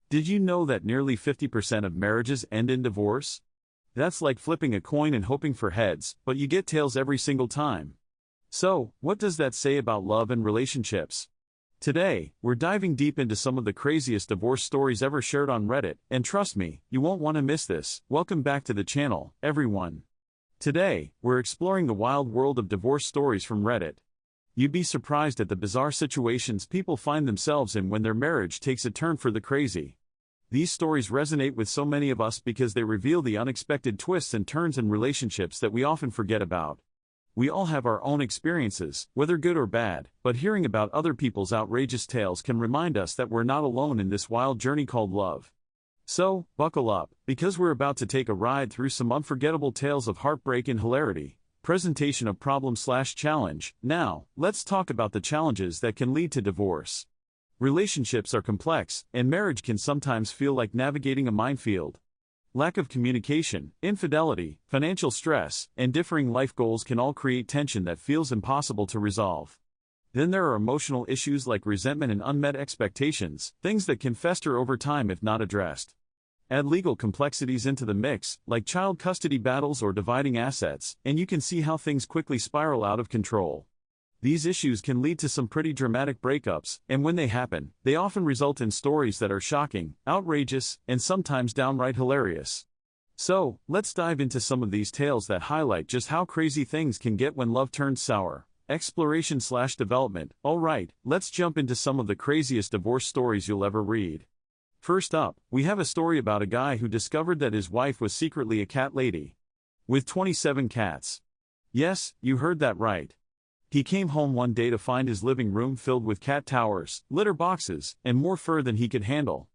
Did you know that nearly 50% of marriages end in divorce? That's like flipping a coin and hoping for heads, but you get tails every single time. So, what does that say about love and relationships? Today, we're diving deep into some of the craziest divorce stories ever shared on Reddit, and trust me, you won't want to miss this. Welcome back to the channel, everyone. Today, we're exploring the wild world of divorce stories from Reddit. You'd be surprised at the bizarre situations people find themselves in when their marriage takes a turn for the crazy. These stories resonate with so many of us because they reveal the unexpected twists and turns in relationships that we often forget about. We all have our own experiences, whether good or bad, but hearing about other people's outrageous tales can remind us that we're not alone in this wild journey called love. So, buckle up, because we're about to take a ride through some unforgettable tales of heartbreak and hilarity. Presentation of problem/challenge. Now, let's talk about the challenges that can lead to divorce. Relationships are complex, and marriage can sometimes feel like navigating a minefield. Lack of communication, infidelity, financial stress, and differing life goals can all create tension that feels impossible to resolve. Then there are emotional issues like resentment and unmet expectations, things that can fester over time if not addressed. Add legal complexities into the mix, like child custody battles or dividing assets, and you can see how things quickly spiral out of control. These issues can lead to some pretty dramatic breakups, and when they happen, they often result in stories that are shocking, outrageous, and sometimes downright hilarious. So, let's dive into some of these tales that highlight just how crazy things can get when love turns sour. Exploration/development. Alright, let's jump into some of the craziest divorce stories you'll ever read. First up, we have a story about a guy who discovered that his wife was secretly a cat lady. With 27 cats. Yes, you heard that right. He came home one day to find his living room filled with cat towers, litter boxes, and more fur than he could handle.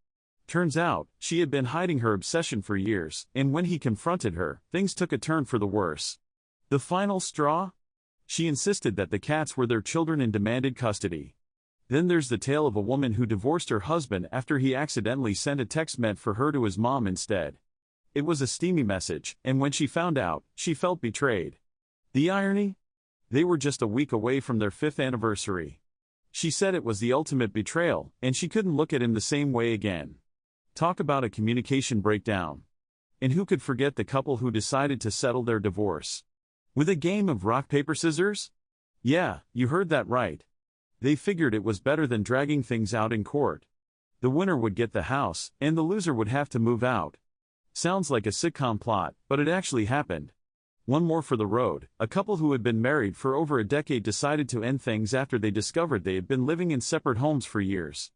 Turns out, she had been hiding her obsession for years, and when he confronted her, things took a turn for the worse. The final straw? She insisted that the cats were their children and demanded custody. Then there's the tale of a woman who divorced her husband after he accidentally sent a text meant for her to his mom instead. It was a steamy message, and when she found out, she felt betrayed. The irony? They were just a week away from their 5th anniversary. She said it was the ultimate betrayal, and she couldn't look at him the same way again. Talk about a communication breakdown. And who could forget the couple who decided to settle their divorce? With a game of rock, paper, scissors? Yeah, you heard that right. They figured it was better than dragging things out in court. The winner would get the house, and the loser would have to move out. Sounds like a sitcom plot, but it actually happened. One more for the road. A couple who had been married for over a decade decided to end things after they discovered they had been living in separate homes for years.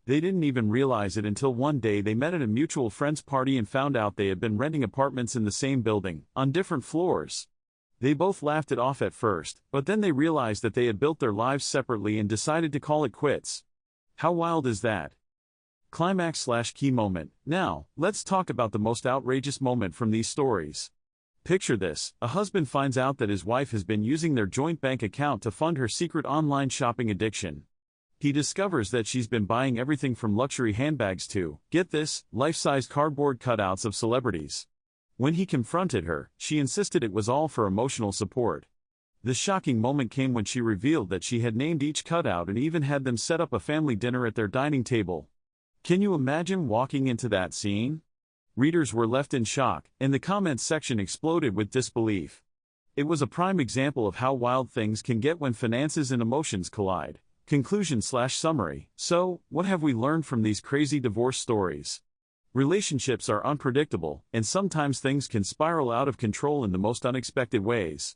They didn't even realize it until one day they met at a mutual friend's party and found out they had been renting apartments in the same building, on different floors. They both laughed it off at first, but then they realized that they had built their lives separately and decided to call it quits. How wild is that? Climax/key moment. Now, let's talk about the most outrageous moment from these stories. Picture this: a husband finds out that his wife has been using their joint bank account to fund her secret online shopping addiction. He discovers that she's been buying everything from luxury handbags to, get this, life-sized cardboard cutouts of celebrities. When he confronted her, she insisted it was all for emotional support. The shocking moment came when she revealed that she had named each cutout and even had them set up a family dinner at their dining table. Can you imagine walking into that scene? Readers were left in shock, and the comments section exploded with disbelief. It was a prime example of how wild things can get when finances and emotions collide. Conclusion/summary. So, what have we learned from these crazy divorce stories? Relationships are unpredictable, and sometimes things can spiral out of control in the most unexpected ways.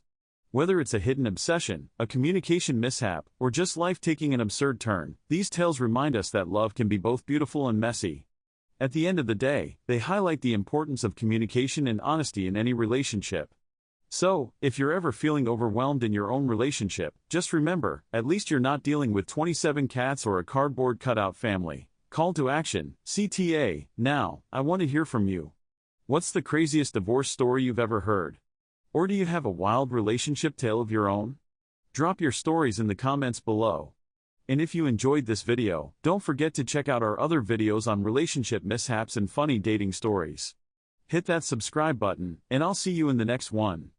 Whether it's a hidden obsession, a communication mishap, or just life taking an absurd turn, these tales remind us that love can be both beautiful and messy. At the end of the day, they highlight the importance of communication and honesty in any relationship. So, if you're ever feeling overwhelmed in your own relationship, just remember, at least you're not dealing with 27 cats or a cardboard cutout family. Call to action, CTA. Now, I want to hear from you. What's the craziest divorce story you've ever heard? Or do you have a wild relationship tale of your own? Drop your stories in the comments below. And if you enjoyed this video, don't forget to check out our other videos on relationship mishaps and funny dating stories. Hit that subscribe button, and I'll see you in the next one.